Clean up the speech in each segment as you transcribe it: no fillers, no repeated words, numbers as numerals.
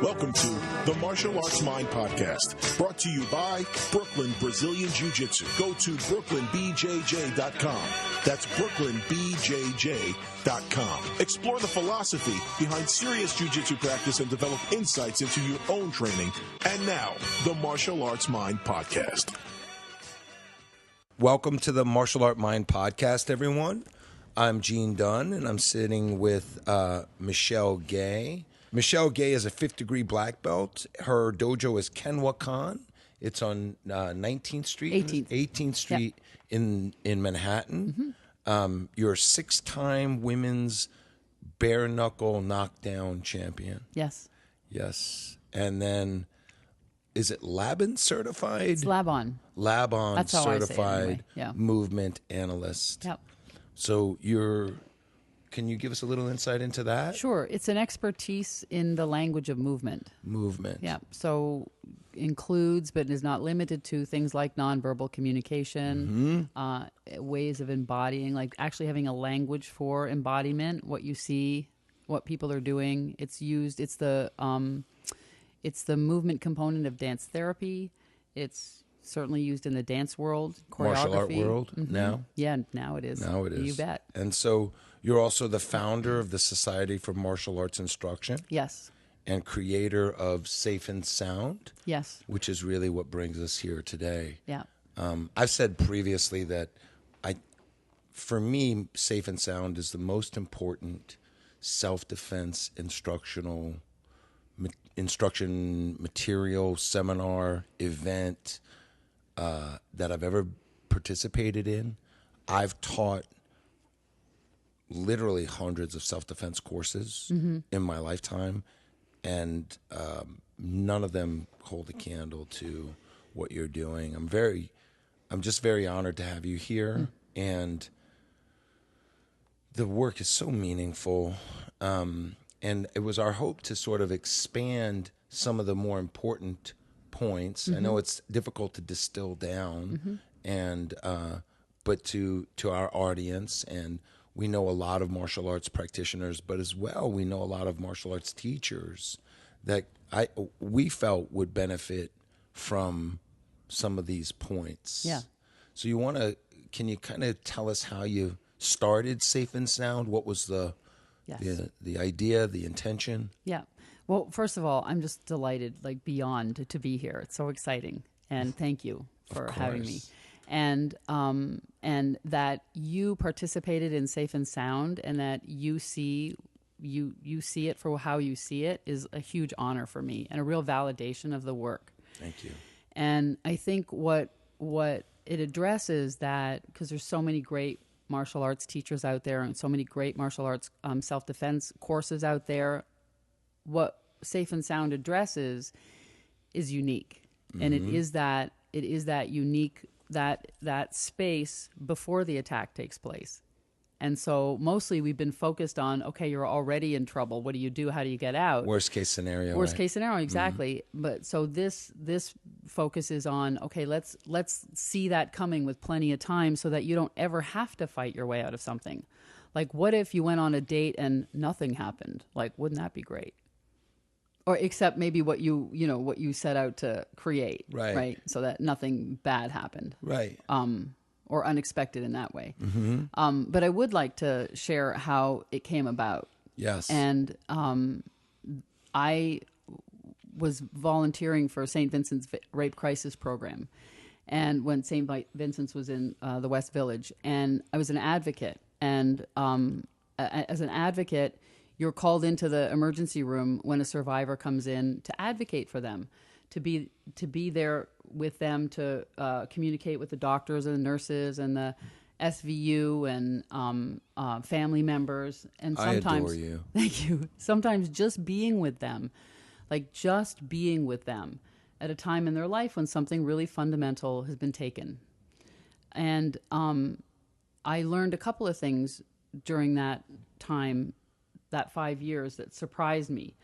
Welcome to the Martial Arts Mind Podcast, brought to you by Brooklyn Brazilian Jiu-Jitsu. Go to brooklynbjj.com. That's brooklynbjj.com. Explore the philosophy behind serious jiu-jitsu practice and develop insights into your own training. And now, the Martial Arts Mind Podcast. Welcome to the Martial Art Mind Podcast, everyone. I'm Gene Dunn, and I'm sitting with Michelle Gay. Michelle Gay is a 5th degree black belt. Her dojo is Kenwakan. It's on 19th Street? 18th Street in Manhattan. Mm-hmm. You're a 6-time women's bare knuckle knockdown champion. Yes. Yes. And then, is it Labon certified? It's Labon. Labon That's how I say it certified anyway. Yeah. movement analyst. Yep. So can you give us a little insight into that? Sure. It's an expertise in the language of movement. Movement. Yeah. So includes, but is not limited to, things like nonverbal communication, ways of embodying, like actually having a language for embodiment, what you see, what people are doing. It's used. It's the movement component of dance therapy. It's certainly used in the dance world, choreography. Martial art world now? Yeah, now it is. Now it is. You bet. And so you're also the founder of the Society for Martial Arts Instruction. Yes. And creator of Safe and Sound. Yes. Which is really what brings us here today. Yeah. I've said previously that for me, Safe and Sound is the most important self-defense instruction material, seminar, event that I've ever participated in. I've taught literally hundreds of self-defense courses in my lifetime, and none of them hold a candle to what you're doing. I'm just very honored to have you here, and the work is so meaningful. And it was our hope to sort of expand some of the more important points. I know it's difficult to distill down, and but to our audience, and we know a lot of martial arts practitioners, but as well we know a lot of martial arts teachers that we felt would benefit from some of these points. Yeah. So can you kind of tell us how you started Safe and Sound? What was the idea, the intention? Yeah. Well, first of all, I'm just delighted, like beyond, to be here. It's so exciting, and thank you for having me. And that you participated in Safe and Sound, and that you see it for how you see it, is a huge honor for me and a real validation of the work. Thank you. And I think what it addresses, that because there's so many great martial arts teachers out there and so many great martial arts self-defense courses out there, what Safe and Sound addresses is unique. And it is that unique, that space before the attack takes place. And so mostly we've been focused on, okay, you're already in trouble. What do you do? How do you get out? Worst case scenario. Worst case scenario, exactly. But so this focuses on, okay, let's see that coming with plenty of time so that you don't ever have to fight your way out of something. Like, what if you went on a date and nothing happened? Like, wouldn't that be great? Or except maybe what you set out to create, right? So that nothing bad happened, right? Or unexpected in that way. But I would like to share how it came about. Yes. And I was volunteering for St. Vincent's Rape Crisis Program, and when St. Vincent's was in the West Village, and I was an advocate. And as an advocate, you're called into the emergency room when a survivor comes in to advocate for them, to be there with them, to communicate with the doctors and the nurses and the SVU and family members. And sometimes, I adore you. Thank you. Sometimes just being with them, at a time in their life when something really fundamental has been taken. And I learned a couple of things during that time, that 5 years, that surprised me.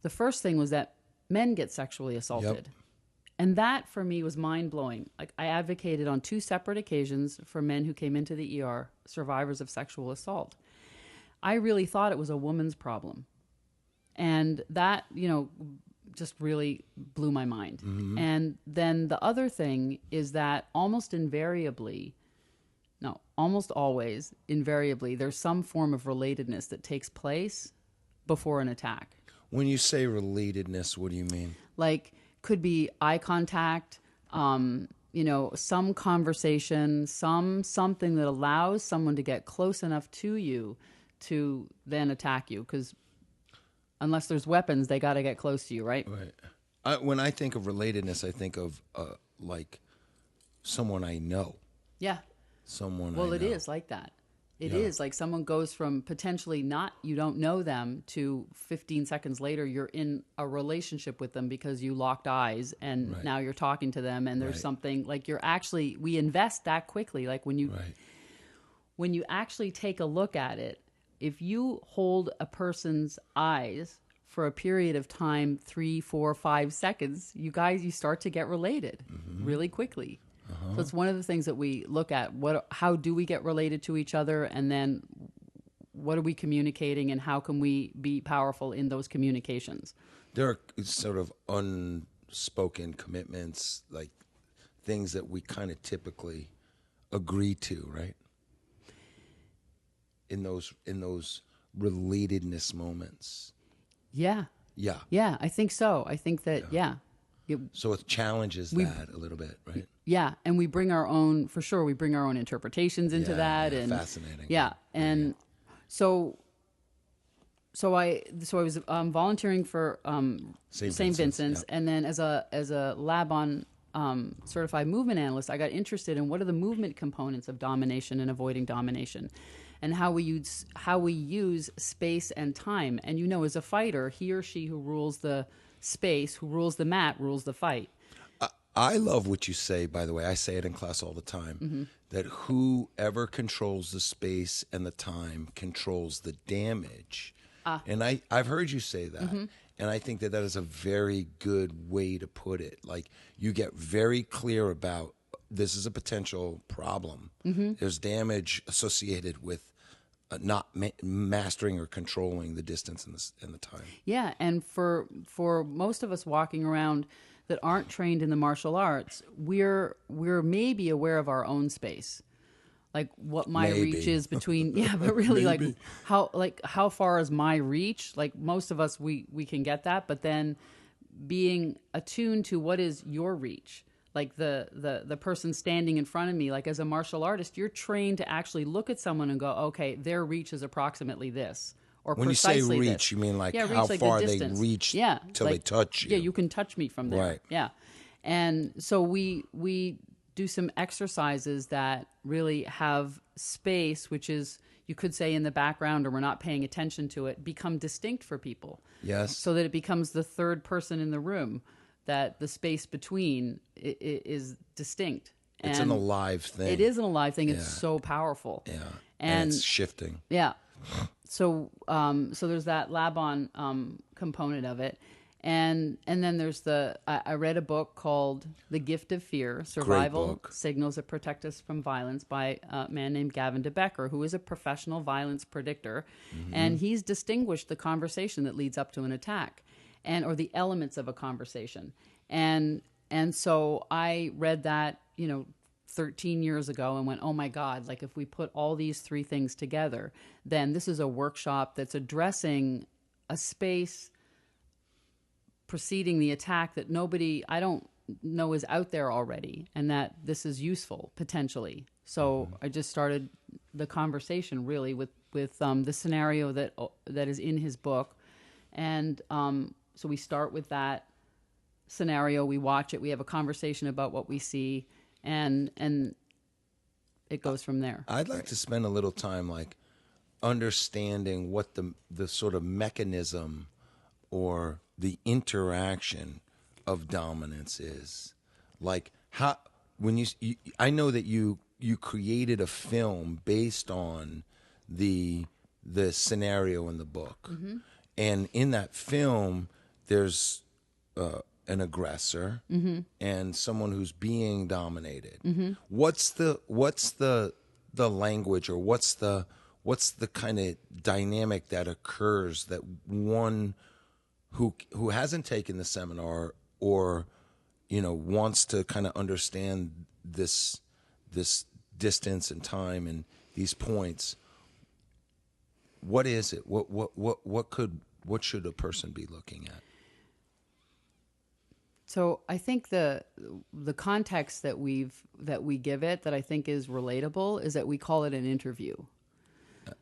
The first thing was that men get sexually assaulted. Yep. And that, for me, was mind-blowing. Like, I advocated on 2 separate occasions for men who came into the ER, survivors of sexual assault. I really thought it was a woman's problem. And that, just really blew my mind. And then the other thing is that almost always, invariably, there's some form of relatedness that takes place before an attack. When you say relatedness, what do you mean? Like, could be eye contact, some conversation, something that allows someone to get close enough to you to then attack you. Because unless there's weapons, they got to get close to you, right? Right. When I think of relatedness, I think of like someone I know. Yeah. Someone Well, I know. it is like that. It is like someone goes from potentially you don't know them to 15 seconds later, you're in a relationship with them because you locked eyes and now you're talking to them and there's something like we invest that quickly. Like when you actually take a look at it, if you hold a person's eyes for a period of time, 3, 4, 5 seconds, you start to get related really quickly. So it's one of the things that we look at. How do we get related to each other? And then what are we communicating and how can we be powerful in those communications? There are sort of unspoken commitments, like things that we kind of typically agree to, right? In those relatedness moments. Yeah. Yeah. Yeah, I think so. I think that, So it challenges that a little bit, right? Yeah, and we bring our own interpretations into that. Yeah, and fascinating. Yeah, and so I was volunteering for St. Vincent's, and then as a lab on certified movement analyst, I got interested in what are the movement components of domination and avoiding domination, and how we use space and time. And as a fighter, he or she who rules the space, who rules the mat, rules the fight. I love what you say, by the way. I say it in class all the time, that whoever controls the space and the time controls the damage. And I've heard you say that. And I think that is a very good way to put it. Like, you get very clear about this is a potential problem. There's damage associated with not mastering or controlling the distance and the time. Yeah, and for most of us walking around that aren't trained in the martial arts, we're maybe aware of our own space, like what my reach is between. Yeah, but really, how far is my reach? Like most of us, we can get that, but then being attuned to what is your reach. Like the person standing in front of me, like as a martial artist, you're trained to actually look at someone and go, okay, their reach is approximately this. Or when you say reach, this. You mean like reach, how like far the they distance. reach till they touch you. Yeah, you can touch me from there. Right. Yeah. And so we do some exercises that really have space, which is, you could say in the background or we're not paying attention to it, become distinct for people. Yes. So that it becomes the third person in the room, that the space between is distinct. It's an alive thing. It is an alive thing. It's so powerful. Yeah. And it's shifting. Yeah. So there's that lab-on component of it. And then there's I read a book called The Gift of Fear, Survival Signals That Protect Us from Violence by a man named Gavin de Becker, who is a professional violence predictor. And he's distinguished the conversation that leads up to an attack or the elements of a conversation. And so I read that, 13 years ago and went, oh my God, like if we put all these three things together, then this is a workshop that's addressing a space preceding the attack that I don't know is out there already, and that this is useful potentially. So I just started the conversation really with the scenario that is in his book. And so we start with that scenario, we watch it, we have a conversation about what we see, and it goes from there. I'd like to spend a little time like understanding what the sort of mechanism or the interaction of dominance is. Like how when I know that you created a film based on the scenario in the book. And in that film there's an aggressor and someone who's being dominated. What's the language, or what's the kind of dynamic that occurs that one who hasn't taken the seminar or, wants to kind of understand this distance and time and these points, what is it? What should a person be looking at? So I think the context that we give it that I think is relatable is that we call it an interview.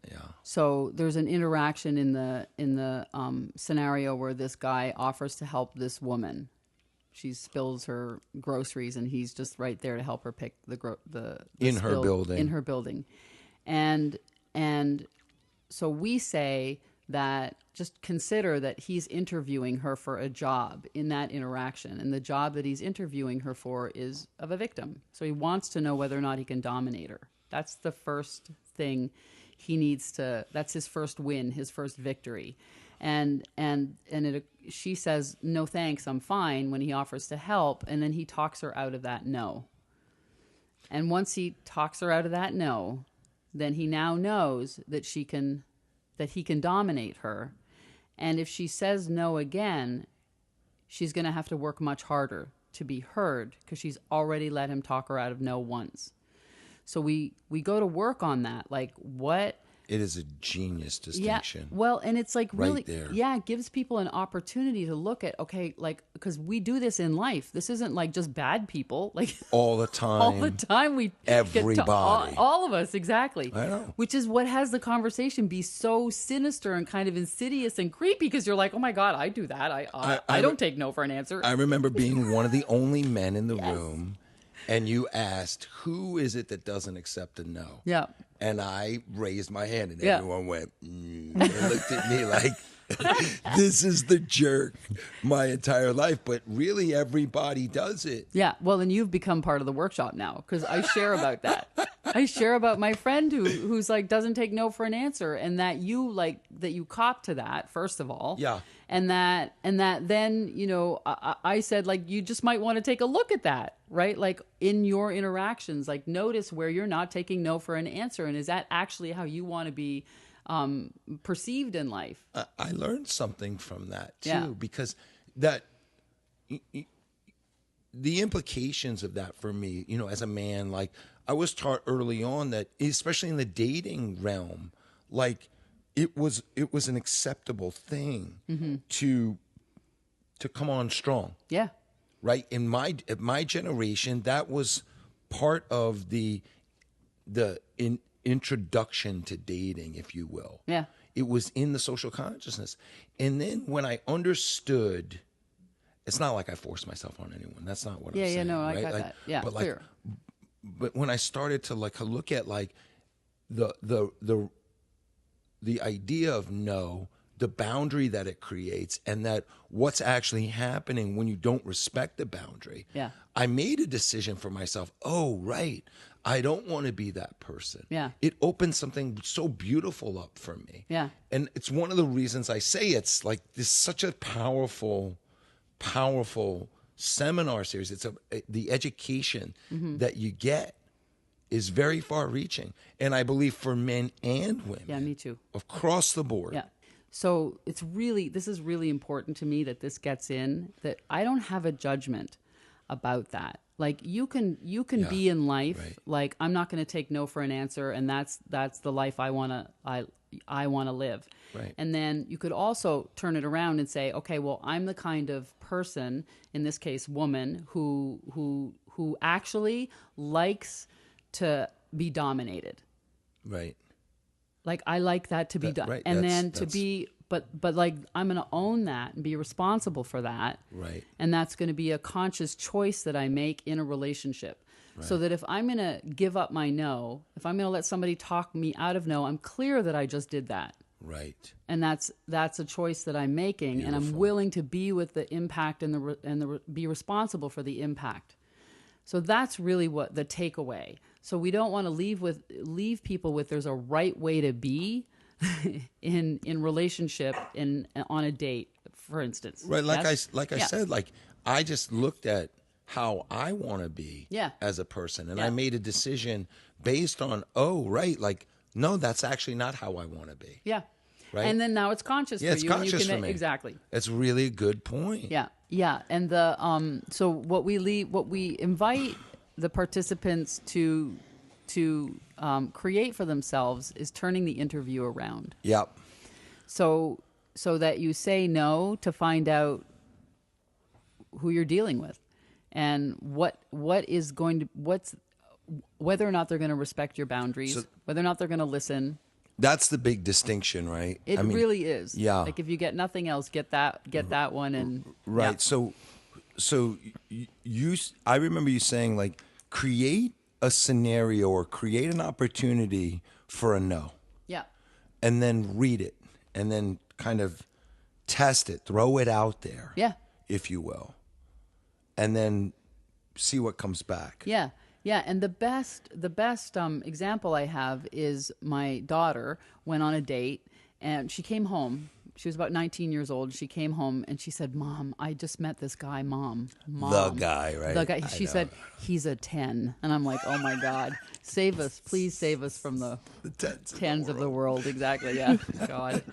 Yeah. So there's an interaction in the scenario where this guy offers to help this woman. She spills her groceries, and he's just right there to help her pick the in her building. In her building, and so we say that just consider that he's interviewing her for a job in that interaction, and the job that he's interviewing her for is of a victim. So he wants to know whether or not he can dominate her. That's the first thing he needs to. That's his first win, his first victory. And she says, no thanks, I'm fine, when he offers to help, and then he talks her out of that no. And once he talks her out of that no, then he now knows that he can dominate her. And if she says no again, she's going to have to work much harder to be heard because she's already let him talk her out of no once. So we go to work on that. Like, what? It is a genius distinction. Yeah, well, and it's like really, right there. Yeah, it gives people an opportunity to look at, okay, like, because we do this in life. This isn't like just bad people. Like all the time. All the time we everybody. Get to, all of us, exactly. I know. Which is what has the conversation be so sinister and kind of insidious and creepy because you're like, oh my God, I do that. I don't take no for an answer. I remember being one of the only men in the Yes. room. And you asked, who is it that doesn't accept a no? Yeah. And I raised my hand, and Yeah. everyone went, They looked at me like, this is the jerk my entire life. But really, everybody does it. Yeah. Well, and you've become part of the workshop now because I share about that. I share about my friend who's like doesn't take no for an answer, and that you cop to that first of all. Yeah. And that then, I said, like, you just might want to take a look at that, right? Like in your interactions, like notice where you're not taking no for an answer. And is that actually how you want to be perceived in life? I learned something from that too, Yeah. because that the implications of that for me, as a man, like I was taught early on that, especially in the dating realm, like it was an acceptable thing to come on strong. Yeah. Right. In my generation, that was part of the introduction to dating, if you will. Yeah. It was in the social consciousness. And then when I understood, it's not like I forced myself on anyone. That's not what I'm saying. Yeah, no, I right? got that. Yeah, but clear. But when I started to look at the idea of no, the boundary that it creates, and that what's actually happening when you don't respect the boundary. Yeah. I made a decision for myself. Oh, right. I don't want to be that person. Yeah. It opened something so beautiful up for me. Yeah. And it's one of the reasons I say it's like this such a powerful seminar series. It's the education that you get is very far reaching. And I believe for men and women. Yeah, me too. Across the board. Yeah. So this is really important to me that this gets in, that I don't have a judgment about that. Like you can be in life, right. Like I'm not going to take no for an answer, and that's the life I want to live. Right. And then you could also turn it around and say, okay, well, I'm the kind of person, in this case, woman, who actually likes to be dominated. Right. Like I like that to be done, right. And That's- then to be, but like I'm going to own that and be responsible for that. Right. And that's going to be a conscious choice that I make in a relationship. Right. So that if I'm going to give up my no, if I'm going to let somebody talk me out of no, I'm clear that I just did that. Right. And that's a choice that I'm making, Beautiful. and I'm willing to be with the impact and be responsible for the impact. So that's really what the takeaway. So we don't want to leave people with there's a right way to be in relationship on a date, for instance. Right. Like Yes? I said, like I just looked at how I want to be as a person, and I made a decision based on, oh, right, like no, that's actually not how I want to be. Yeah. right? And then now it's conscious Yeah, for it's you. conscious and you can, for me. Exactly. That's really a good point. Yeah. Yeah. And so what we invite the participants to create for themselves is turning the interview around. Yep. So that you say no to find out who you're dealing with, and whether or not they're going to respect your boundaries, whether or not they're going to listen. That's the big distinction, right? It really is. Yeah. Like if you get nothing else, get that one, and right. Yeah. So I remember you saying like create a scenario or create an opportunity for a no. Yeah. And then read it, and then kind of test it, throw it out there. Yeah. If you will. And then see what comes back. Yeah. Yeah, and the best example I have is my daughter went on a date, and she came home. She was about 19 years old. She came home and she said, "Mom, I just met this guy, Mom. The guy, right? The guy." She said, "He's a 10." And I'm like, "Oh my God, save us. Please save us from the tens of the world." Exactly, yeah. God.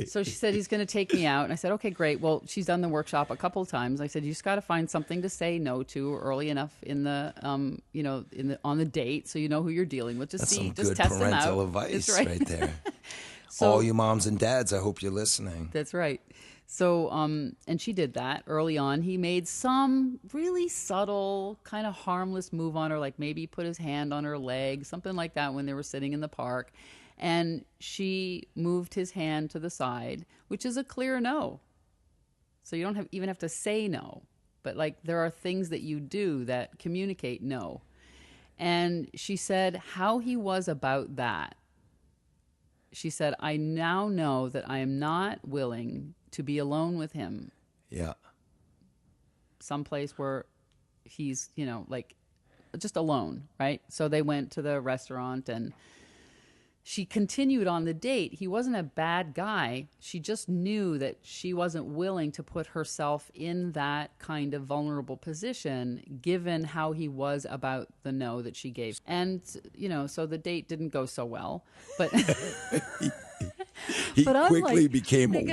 So she said, "He's going to take me out." And I said, "Okay, great." Well, she's done the workshop a couple of times. I said, "You just got to find something to say no to early enough in the, on the date, so you know who you're dealing with. That's just some just good test them out." parental advice right there. So, all you moms and dads, I hope you're listening. That's right. So, and she did that early on. He made some really subtle, kind of harmless move on her, like maybe put his hand on her leg, something like that when they were sitting in the park. And she moved his hand to the side, which is a clear no. So you don't even have to say no. But like there are things that you do that communicate no. And she said how he was about that. She said, "I now know that I am not willing to be alone with him." Yeah. Someplace where he's, like just alone, right? So they went to the restaurant and she continued on the date. He wasn't a bad guy. She just knew that she wasn't willing to put herself in that kind of vulnerable position, given how he was about the no that she gave. And, so the date didn't go so well. But he but quickly became a one.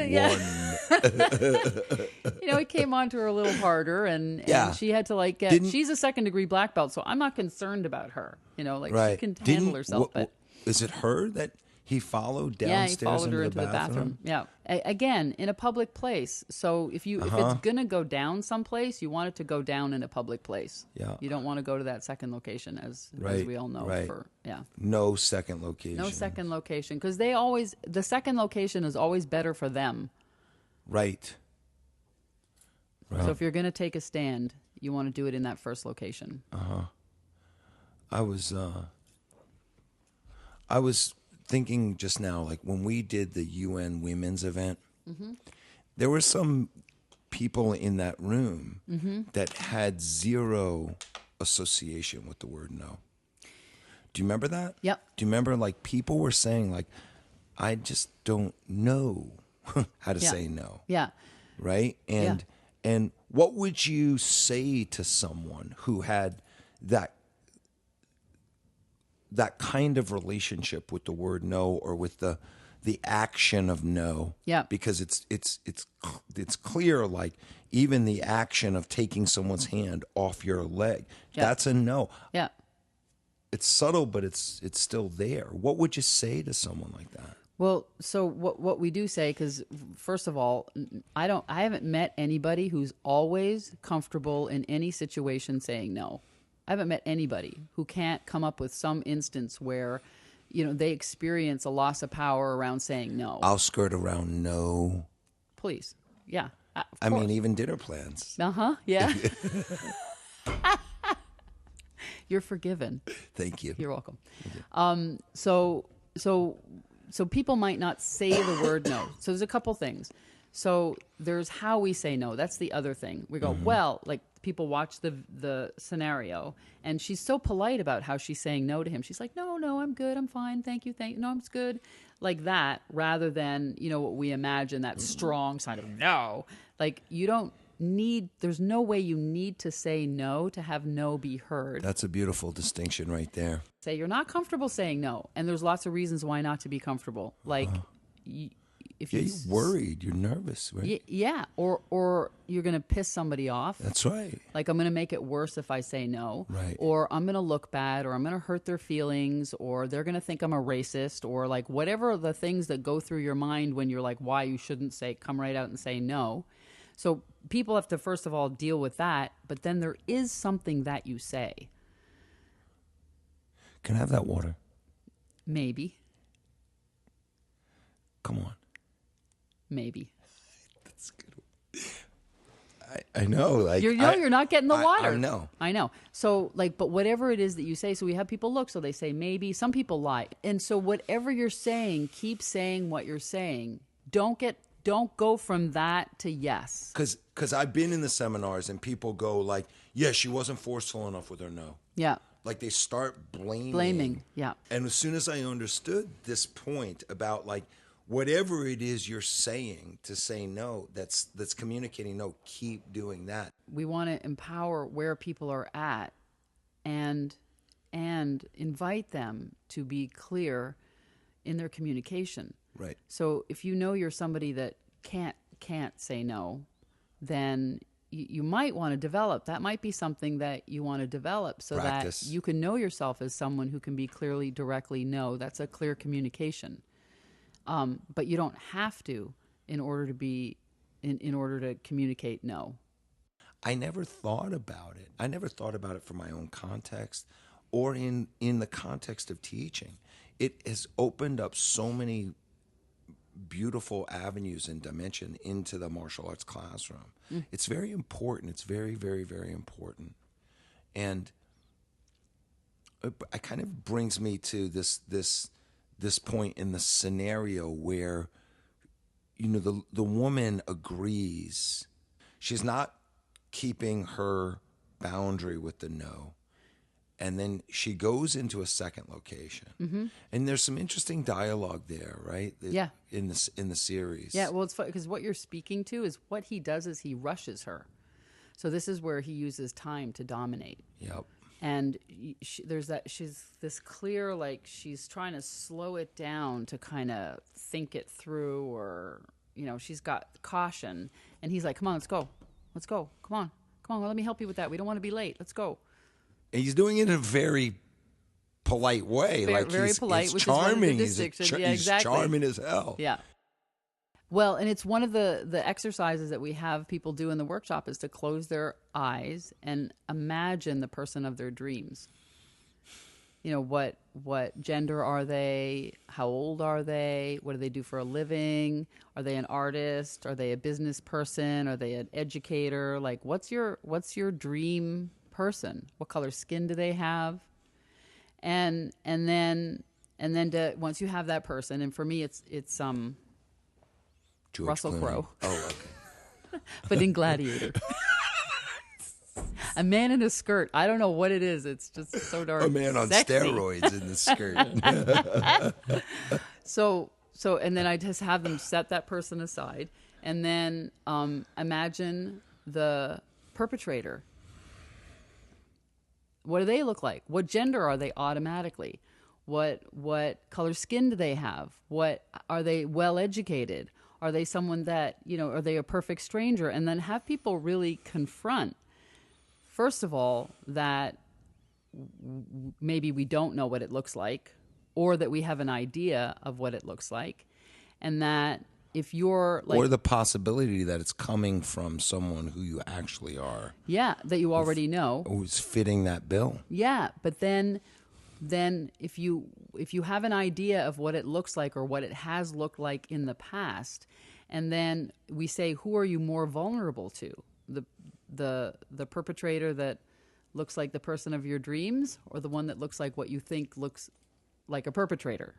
It came on to her a little harder, and she had to she's a second-degree black belt, so I'm not concerned about her. Right. She can handle herself. But is it her that he followed downstairs? Yeah, he followed her into the bathroom. Yeah. Again, in a public place. So if it's going to go down someplace, you want it to go down in a public place. Yeah. You don't want to go to that second location, as we all know. Right. Yeah. No second location. No second location. Because the second location is always better for them. Right. So if you're going to take a stand, you want to do it in that first location. I was thinking just now, like when we did the UN Women's event, there were some people in that room that had zero association with the word no. Do you remember that? Yep. Do you remember like people were saying like, I just don't know how to say no. Yeah. Right? And what would you say to someone who had that kind of relationship with the word no, or with the action of no? Yeah. Because it's clear, like even the action of taking someone's hand off your leg, that's a no. Yeah. It's subtle, but it's still there. What would you say to someone like that? Well, so what we do say, because first of all, I haven't met anybody who's always comfortable in any situation saying no. I haven't met anybody who can't come up with some instance where, they experience a loss of power around saying no. I'll skirt around no. Please. Yeah. I mean, even dinner plans. Yeah. You're forgiven. Thank you. You're welcome. So people might not say the word no. So there's a couple things. So there's how we say no. That's the other thing. We go, well, like people watch the scenario, and she's so polite about how she's saying no to him. She's like, no, I'm good. I'm fine. Thank you. No, I'm good. Like that, rather than, what we imagine, that strong side of no. Like there's no way you need to say no to have no be heard. That's a beautiful distinction right there. Say you're not comfortable saying no. And there's lots of reasons why not to be comfortable. Like you're worried, you're nervous, right? Yeah, or you're going to piss somebody off. That's right. Like, I'm going to make it worse if I say no. Right. Or I'm going to look bad, or I'm going to hurt their feelings, or they're going to think I'm a racist, or like whatever the things that go through your mind when you're like, why you shouldn't come right out and say no. So people have to, first of all, deal with that. But then there is something that you say. Can I have that water? Maybe. Come on. Maybe. That's good. I know. Like you're not getting the water. I know. So but whatever it is that you say, so we have people look, so they say maybe. Some people lie. And so whatever you're saying, keep saying what you're saying. Don't go from that to yes. Because I've been in the seminars and people go like, yeah, she wasn't forceful enough with her no. Yeah. Like they start Blaming, yeah. And as soon as I understood this point about like whatever it is you're saying to say no, that's communicating no, keep doing that. We want to empower where people are at and invite them to be clear in their communication. Right. So if you know you're somebody that can't say no, then you might want to develop. That might be something that you want to develop so Practice. that you can know yourself as someone who can be clearly, directly no. That's a clear communication. But you don't have to in order to communicate no. I never thought about it. I never thought about it from my own context or in the context of teaching. It has opened up so many beautiful avenues and dimension into the martial arts classroom. It's very important. It's very, very, very important. And it kind of brings me to this point in the scenario where, the woman agrees. She's not keeping her boundary with the no. And then she goes into a second location. Mm-hmm. And there's some interesting dialogue there, right? Yeah. In the series. Yeah, well, it's funny because what you're speaking to is what he does is he rushes her. So this is where he uses time to dominate. Yep. And she's this clear, like she's trying to slow it down to kind of think it through, or, she's got caution. And he's like, come on, let's go. Come on, well, let me help you with that. We don't want to be late. Let's go. And he's doing it in a very polite way. Very polite, he's which charming. is one of the distinctions. He's charming as hell. Yeah. Well, and it's one of the exercises that we have people do in the workshop is to close their eyes and imagine the person of their dreams. What gender are they? How old are they? What do they do for a living? Are they an artist? Are they a business person? Are they an educator? Like, what's your dream person? What color skin do they have? And then once you have that person, and for me it's Russell Crowe. Oh, okay. But in Gladiator. A man in a skirt. I don't know what it is. It's just so dark. A man on sexy. steroids in the skirt. So and then I just have them set that person aside, and then imagine the perpetrator. What do they look like? What gender are they automatically? What color skin do they have? What are they well educated? Are they someone that, are they a perfect stranger? And then have people really confront, first of all, that maybe we don't know what it looks like, or that we have an idea of what it looks like. And that if you're like, or the possibility that it's coming from someone who you actually are. Yeah, that you already know. Who's fitting that bill. Yeah, but then if you have an idea of what it looks like or what it has looked like in the past, and then we say, who are you more vulnerable to? The perpetrator that looks like the person of your dreams, or the one that looks like what you think looks like a perpetrator?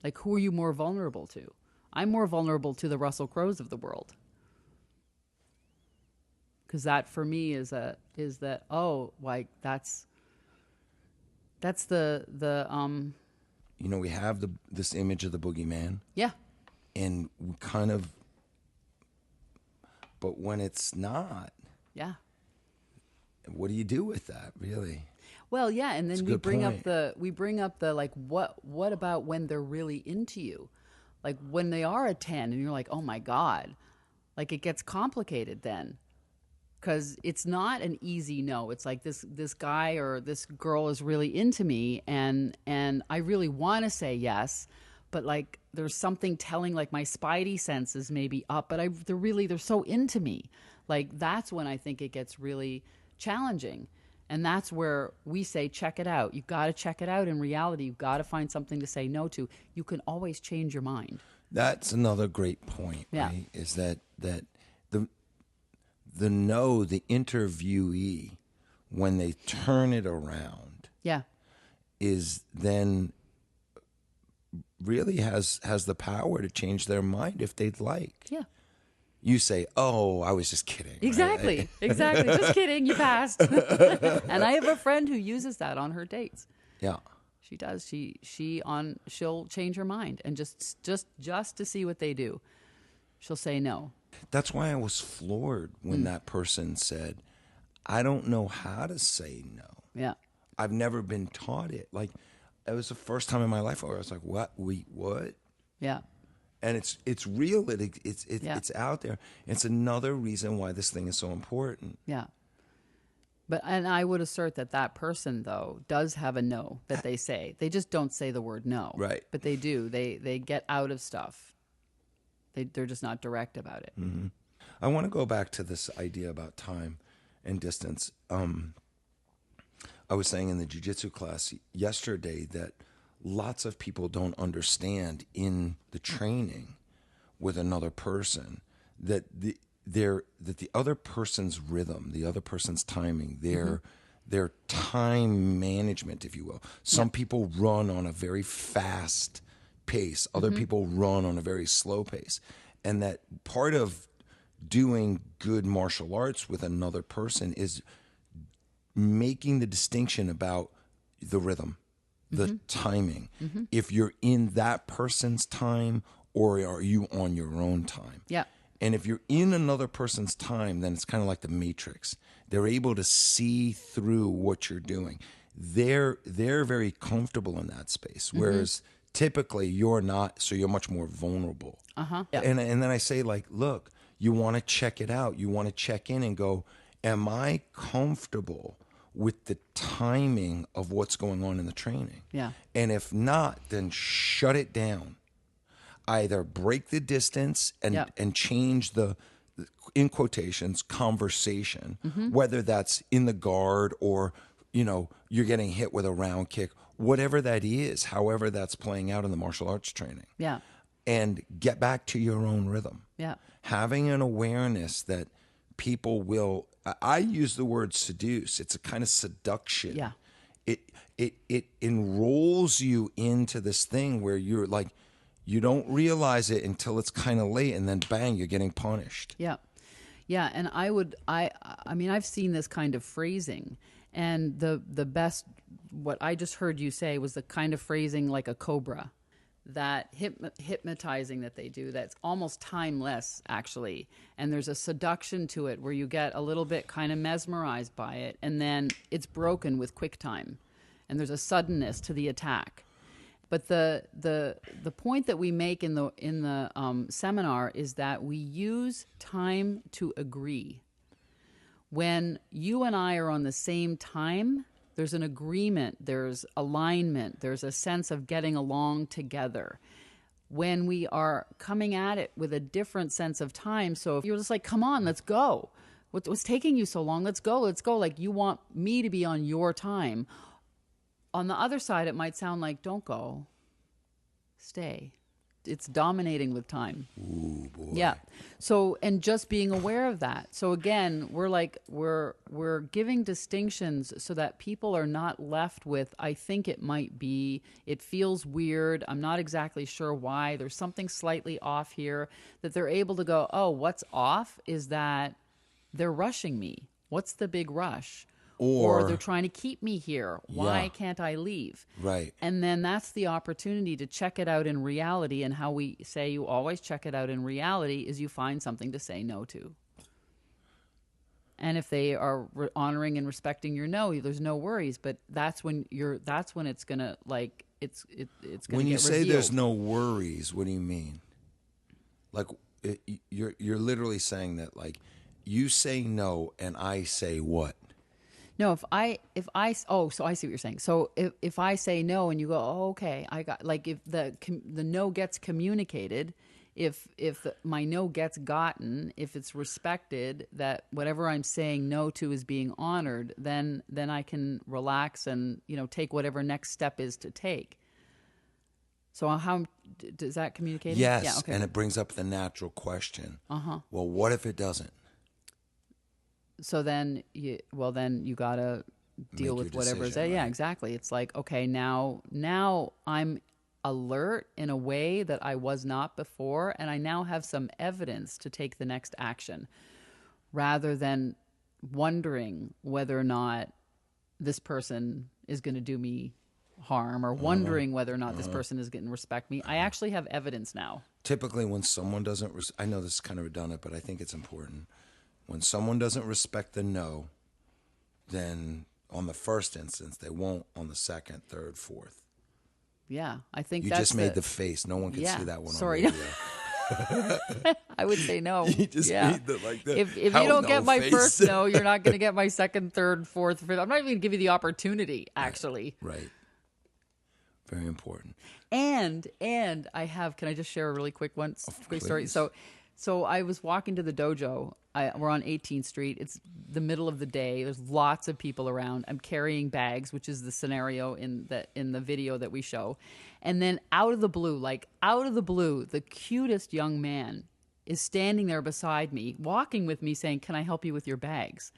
Like, who are you more vulnerable to? I'm more vulnerable to the Russell Crowes of the world. Because that for me is that's the we have this image of the boogeyman. Yeah. And we kind of, but when it's not. Yeah. What do you do with that, really? Well, yeah, and then we bring point. up the like what about when they're really into you? Like when they are a 10 and you're like, oh my God, like it gets complicated then. Because it's not an easy no. It's like this guy or this girl is really into me, and I really want to say yes, but like there's something telling, like my spidey senses may be up, but they're so into me. Like that's when I think it gets really challenging. And that's where we say, check it out. You've got to check it out in reality. You've got to find something to say no to. You can always change your mind. That's another great point, right? Is that the interviewee, when they turn it around, is then really has the power to change their mind if they'd like. Yeah. You say, "Oh, I was just kidding." Exactly. Right? Exactly. Just kidding. You passed. And I have a friend who uses that on her dates. Yeah. She does. She'll change her mind and just to see what they do. She'll say no. That's why I was floored when that person said, "I don't know how to say no." Yeah. I've never been taught it. Like, it was the first time in my life where I was like, "What? What?" Yeah. And it's real. It's out there. It's another reason why this thing is so important. Yeah. And I would assert that person, though, does have a no that they say. They just don't say the word no. Right. But they do. They get out of stuff. They're just not direct about it. Mm-hmm. I want to go back to this idea about time and distance. I was saying in the jiu-jitsu class yesterday that lots of people don't understand in the training with another person that the other person's rhythm, the other person's timing, their time management, if you will. Some people run on a very fast pace. Other people run on a very slow pace. And that part of doing good martial arts with another person is making the distinction about the rhythm, the timing. If you're in that person's time or are you on your own time? Yeah. And if you're in another person's time, then it's kind of like the Matrix. They're able to see through what you're doing. They're very comfortable in that space, whereas typically you're not, so you're much more vulnerable. Yeah. And then I say, like, look, you want to check it out. You want to check in and go, am I comfortable with the timing of what's going on in the training? Yeah. And if not, then shut it down. Either break the distance and change the, in quotations, conversation, whether that's in the guard or, you're getting hit with a round kick, whatever that is, however that's playing out in the martial arts training. Yeah. And get back to your own rhythm. Yeah. Having an awareness that people will, I use the word seduce. It's a kind of seduction. Yeah. It enrolls you into this thing where you're like, you don't realize it until it's kind of late, and then bang, you're getting punished. Yeah. Yeah. And I mean, I've seen this kind of phrasing, and the best, what I just heard you say was the kind of phrasing like a cobra, that hypnotizing that they do, that's almost timeless, actually. And there's a seduction to it where you get a little bit kind of mesmerized by it, and then it's broken with quick time. And there's a suddenness to the attack. But the point that we make in the seminar is that we use time to agree. When you and I are on the same time, there's an agreement, there's alignment, there's a sense of getting along together. When we are coming at it with a different sense of time, so if you're just like, come on, let's go. What's taking you so long? Let's go. Like, you want me to be on your time. On the other side, it might sound like, don't go, stay. It's dominating with time. Ooh, boy. Yeah. So, and just being aware of that. So again, we're giving distinctions so that people are not left with, I think it might be, it feels weird, I'm not exactly sure why, there's something slightly off here, that they're able to go, oh, what's off is that they're rushing me. What's the big rush? Or they're trying to keep me here. Why can't I leave? Right. And then that's the opportunity to check it out in reality. And how we say you always check it out in reality is you find something to say no to. And if they are honoring and respecting your no, there's no worries. But that's when it's gonna like it's gonna When you get say revealed. there's no worries, what do you mean? Like you're literally saying that like you say no and I say what? No, so I see what you're saying. So if I say no and you go, oh, okay, I got, like, if the no gets communicated, if my no gets gotten, if it's respected, that whatever I'm saying no to is being honored, then I can relax and, take whatever next step is to take. So how does that communicate? Yes, yeah, okay. And it brings up the natural question. Well, what if it doesn't? So then you gotta deal with whatever's there. Right? Yeah, exactly. It's like, okay, now I'm alert in a way that I was not before, and I now have some evidence to take the next action, rather than wondering whether or not this person is going to do me harm, or wondering whether or not this person is going to respect me. I actually have evidence now. Typically, when someone doesn't, I know this is kind of redundant, but I think it's important. When someone doesn't respect the no, then on the first instance, they won't on the second, third, fourth. Yeah, I think you that's just made the face. No one can see that one. Sorry. On radio. I would say no. You just made the If you don't get my first no, you're not going to get my second, third, fourth, fifth. I'm not even going to give you the opportunity, actually. Right. Very important. And I have, can I just share a really quick one? Quick story. So I was walking to the dojo. We're on 18th Street. It's the middle of the day. There's lots of people around. I'm carrying bags, which is the scenario in the video that we show. And then out of the blue, the cutest young man is standing there beside me, walking with me, saying, "Can I help you with your bags?"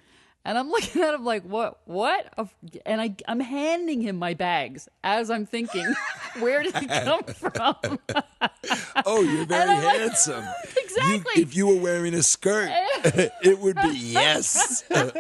And I'm looking at him like, what? And I'm handing him my bags as I'm thinking, where did he come from? Oh, you're very handsome. Exactly. If you were wearing a skirt, it would be yes. And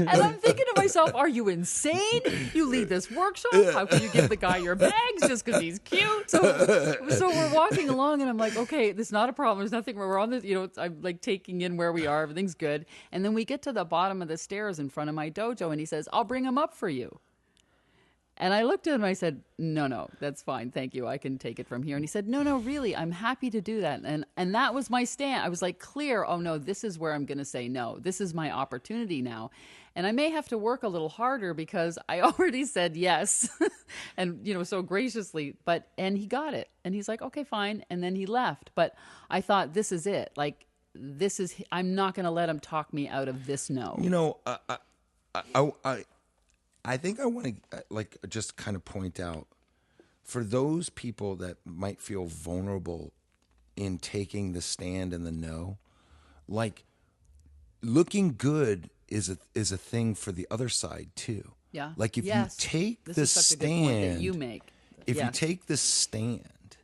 I'm thinking to myself, are you insane? You lead this workshop. How can you give the guy your bags just because he's cute? So we're walking along, and I'm like, okay, this is not a problem. There's nothing. We're on this. I'm like taking in where we are. Everything's good. And then we get to the bottom of the stairs in front of my dojo, and he says, "I'll bring him up for you." And I looked at him and I said, no, that's fine. Thank you. I can take it from here. And he said, no, really, I'm happy to do that. And that was my stand. I was like, clear. Oh, no, this is where I'm going to say no. This is my opportunity now. And I may have to work a little harder because I already said yes. And, so graciously. And he got it. And he's like, okay, fine. And then he left. But I thought, this is it. Like, I'm not going to let him talk me out of this no. I think I want to just kind of point out, for those people that might feel vulnerable in taking the stand and the no, like, looking good is a thing for the other side too. Yeah. Like, if you take the stand, a good point that you make. If you take the stand,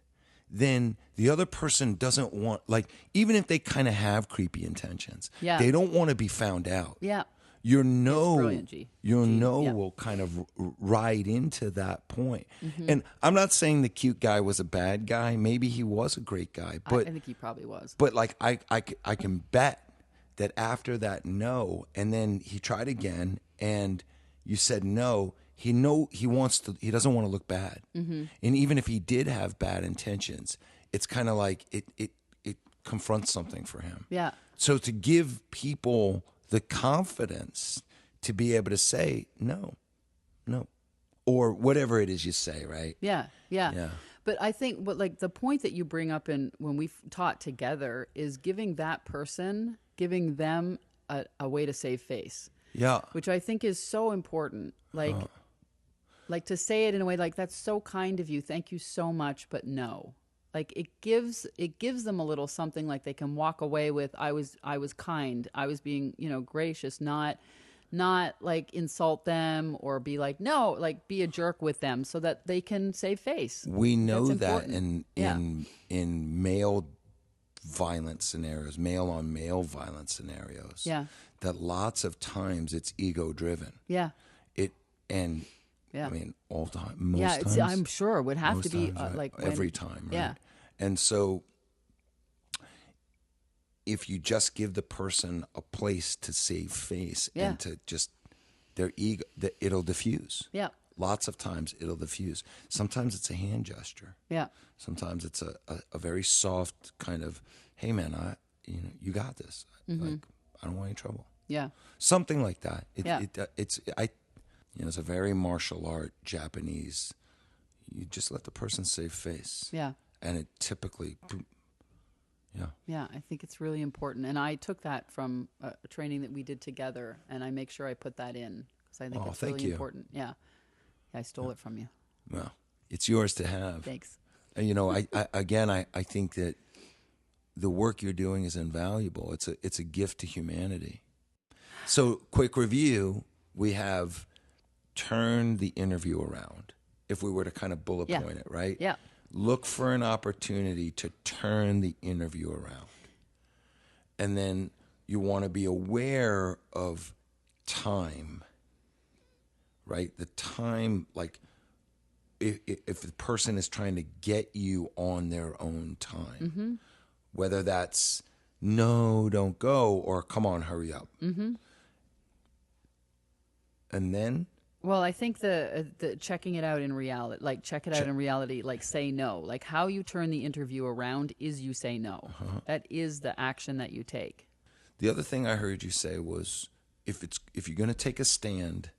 then the other person doesn't want, like, even if they kind of have creepy intentions, they don't want to be found out. Yeah. Your no brilliant, will kind of ride into that point. Mm-hmm. And I'm not saying the cute guy was a bad guy. Maybe he was a great guy. But I think he probably was. But like I can bet that after that no, and then he tried again, and you said no, he doesn't want to look bad. Mm-hmm. And even if he did have bad intentions, it's kind of like it confronts something for him. Yeah. So to give people the confidence to be able to say no, or whatever it is you say, right? Yeah. But I think, the point that you bring up when we've taught together is giving them a way to save face. Yeah. Which I think is so important. Like to say it in a way like, that's so kind of you. Thank you so much, but no. Like, it gives them a little something, like they can walk away with, I was kind, I was being, gracious, not like insult them or be like, no, like be a jerk with them so that they can save face. We know that in male violent scenarios, male on male violent scenarios, that lots of times it's ego driven. Yeah. I mean, all the time. Most times. I'm sure it would have to be times, right? like every time. Right? Yeah. And so if you just give the person a place to save face and to just their ego, it'll diffuse. Yeah. Lots of times it'll diffuse. Sometimes it's a hand gesture. Yeah. Sometimes it's a very soft kind of, hey man, you got this. Like, I don't want any trouble. Yeah. Something like that. It's a very martial art, Japanese. You just let the person save face. Yeah. And it typically, Yeah, I think it's really important. And I took that from a training that we did together, and I make sure I put that in because I think it's really important. Yeah. I stole it from you. Well, it's yours to have. Thanks. And, I think that the work you're doing is invaluable. It's a gift to humanity. So, quick review, we have turned the interview around. If we were to kind of bullet point it, right? Yeah. Look for an opportunity to turn the interview around. And then you want to be aware of time, right? The time, like if the person is trying to get you on their own time, whether that's no, don't go, or come on, hurry up. And then? Well, I think the checking it out in reality, like check it out in reality, like say no. Like how you turn the interview around is you say no. That is the action that you take. The other thing I heard you say was if you're going to take a stand,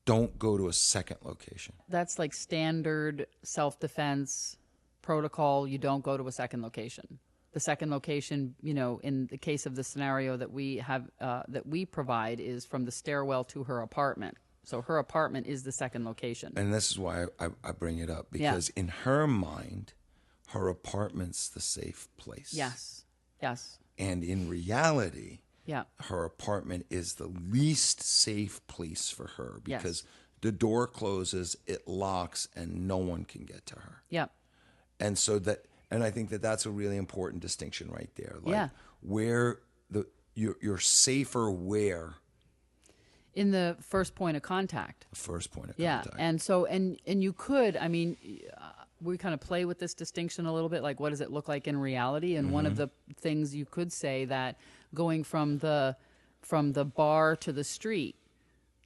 don't go to a second location. That's like standard self-defense protocol. You don't go to a second location. The second location, in the case of the scenario that we have, that we provide, is from the stairwell to her apartment. So her apartment is the second location. And this is why I bring it up, because in her mind, her apartment's the safe place. Yes. And in reality, yeah, her apartment is the least safe place for her because the door closes, it locks, and no one can get to her. Yeah. And so and I think that's a really important distinction right there. Like where you're safer where? In the first point of contact. The first point of contact. Yeah. And so, and you could, we kind of play with this distinction a little bit, like what does it look like in reality? And one of the things you could say that going from the bar to the street,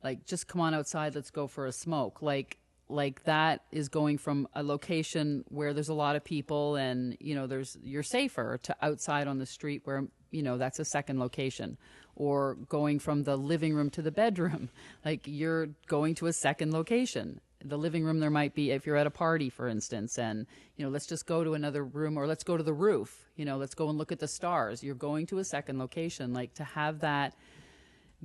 like just come on outside, let's go for a smoke. Like that is going from a location where there's a lot of people and, you're safer to outside on the street where, that's a second location. Or going from the living room to the bedroom, like you're going to a second location. The living room, there might be, if you're at a party, for instance, and, let's just go to another room, or let's go to the roof, let's go and look at the stars. You're going to a second location, like to have that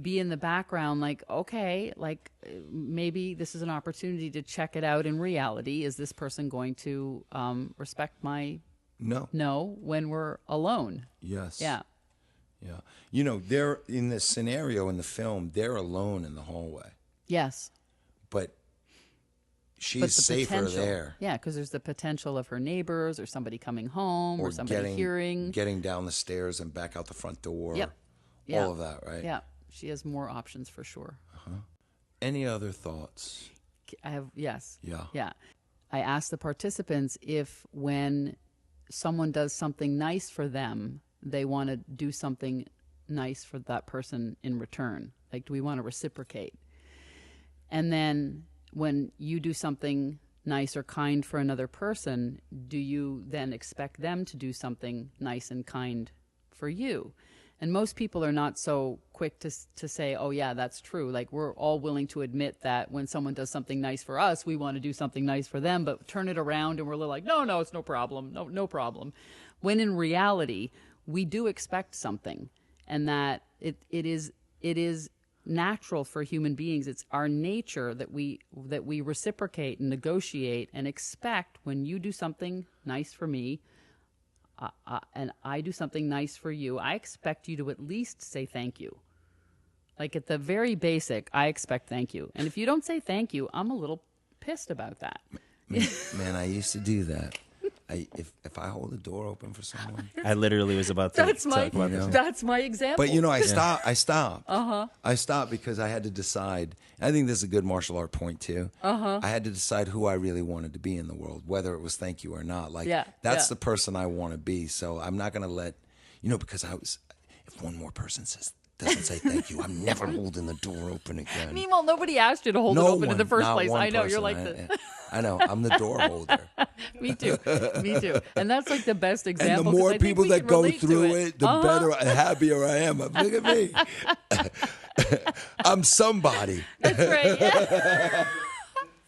be in the background, like, okay, like maybe this is an opportunity to check it out in reality. Is this person going to respect my no when we're alone? Yes. Yeah. Yeah. They're in this scenario in the film, they're alone in the hallway. Yes. But she's safer there. Yeah, because there's the potential of her neighbors or somebody coming home or somebody hearing. Getting down the stairs and back out the front door. Yep. All of that, right? Yeah. She has more options for sure. Any other thoughts? I have, yes. Yeah. Yeah. I asked the participants if when someone does something nice for them, they want to do something nice for that person in return. Like, do we want to reciprocate? And then when you do something nice or kind for another person, do you then expect them to do something nice and kind for you? And most people are not so quick to say, oh, yeah, that's true. Like, we're all willing to admit that when someone does something nice for us, we want to do something nice for them, but turn it around and we're like, no, it's no problem. No problem. When in reality, we do expect something, and that it is natural for human beings. It's our nature that we reciprocate and negotiate and expect. When you do something nice for me, and I do something nice for you, I expect you to at least say thank you. Like, at the very basic, I expect thank you. And if you don't say thank you, I'm a little pissed about that. Man, I used to do that. If I hold the door open for someone, I literally was about to talk about this. That's my example. But I stopped. I stopped because I had to decide. I think this is a good martial art point too. I had to decide who I really wanted to be in the world, whether it was thank you or not. Like, that's the person I want to be. So I'm not going to let, because if one more person doesn't say thank you, I'm never holding the door open again. Meanwhile, nobody asked you to hold it open in the first place. I know, you're like I know, I'm the door holder. Me too. And that's like the best example. And the more people that go through it, the better, happier I am. Look at me. I'm somebody. That's right. Yeah.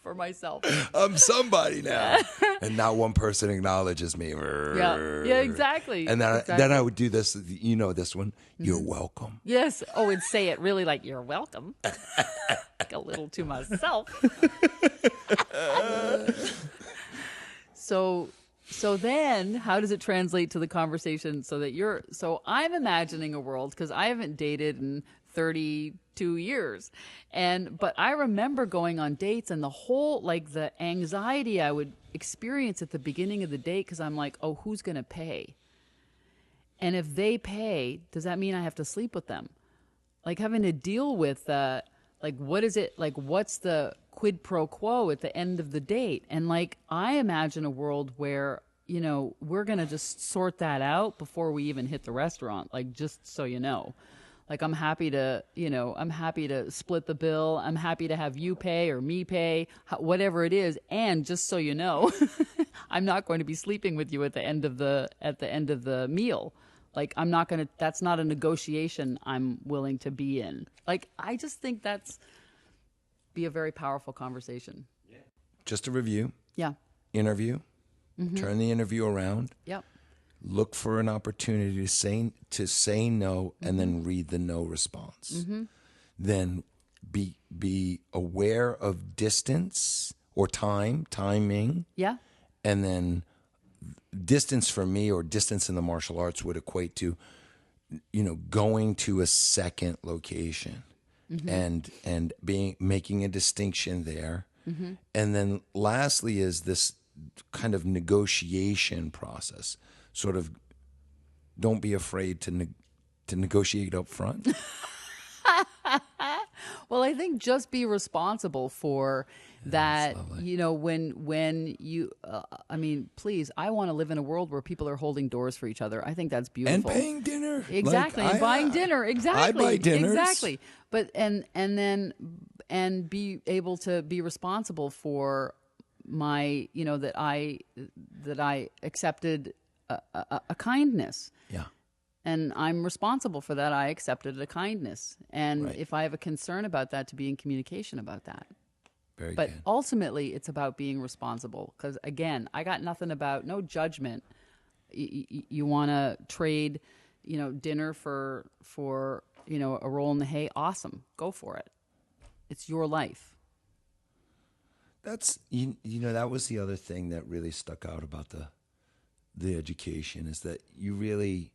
For myself. I'm somebody now. And not one person acknowledges me. Yeah, exactly. And then I would do this, this one, you're welcome. Yes. Oh, and say it really like, you're welcome. Like a little to myself. So then how does it translate to the conversation so I'm imagining a world, because I haven't dated in 32 years. But I remember going on dates and the whole, like the anxiety I would experience at the beginning of the date, because I'm like, oh, who's going to pay? And if they pay, does that mean I have to sleep with them? Like having to deal with, like, what is it, like, what's the quid pro quo at the end of the date? And like, I imagine a world where, we're going to just sort that out before we even hit the restaurant. Like, just so you know. Like, I'm happy to split the bill. I'm happy to have you pay or me pay, whatever it is. And just so you know, I'm not going to be sleeping with you at the end of the meal. Like, that's not a negotiation I'm willing to be in. Like, I just think that's be a very powerful conversation. Yeah. Just a review. Yeah. Interview. Mm-hmm. Turn the interview around. Yep. Look for an opportunity to say no, and then read the no response. Mm-hmm. Then be aware of distance or timing. Yeah. And then distance for me, or distance in the martial arts, would equate to, going to a second location, mm-hmm. and making a distinction there. Mm-hmm. And then lastly is this kind of negotiation process. Sort of, don't be afraid to negotiate up front. Well, I think just be responsible for that. When you, please, I want to live in a world where people are holding doors for each other. I think that's beautiful. And paying dinner. Exactly. And buying dinner. Exactly. I buy dinners. Exactly. But, and be able to be responsible for my, that I accepted a kindness. Yeah. And I'm responsible for that. I accepted a kindness. And if I have a concern about that, to be in communication about that. Very but good. Ultimately, it's about being responsible. Because, again, I got nothing about, no judgment. You want to trade, dinner for a roll in the hay? Awesome. Go for it. It's your life. That's, that was the other thing that really stuck out about the education, is that you really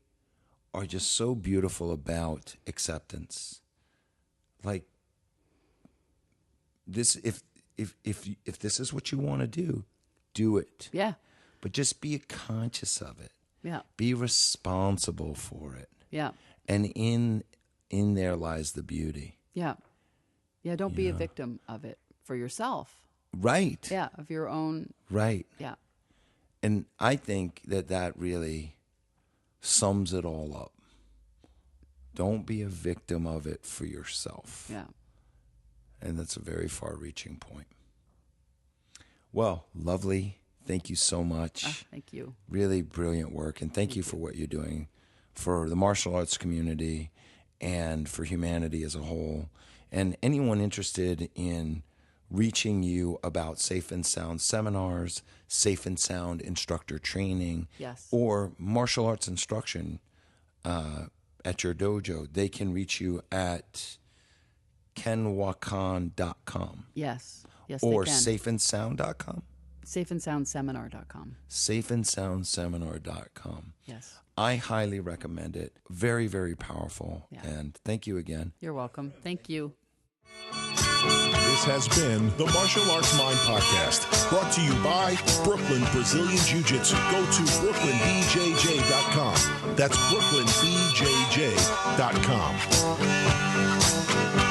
are just so beautiful about acceptance. Like this, if this is what you want to do it. Yeah. But just be conscious of it. Yeah. Be responsible for it. Yeah. And in there lies the beauty. Yeah. Yeah. Don't be a victim of it for yourself. Right. Yeah. Of your own. Right. Yeah. And I think that really sums it all up. Don't be a victim of it for yourself. Yeah. And that's a very far-reaching point. Well, lovely. Thank you so much. Thank you. Really brilliant work. And thank you for what you're doing for the martial arts community and for humanity as a whole. And anyone interested in reaching you about Safe and Sound seminars, Safe and Sound instructor training, yes, or martial arts instruction at your dojo, they can reach you at kenwakan.com. Yes. Yes, or they can. safeandsound.com. Safeandsoundseminar.com. Safeandsoundseminar.com. Yes. I highly recommend it. Very, very powerful. Yeah. And thank you again. You're welcome. Thank you. This has been the Martial Arts Mind Podcast, brought to you by Brooklyn Brazilian Jiu-Jitsu. Go to brooklynbjj.com. That's brooklynbjj.com.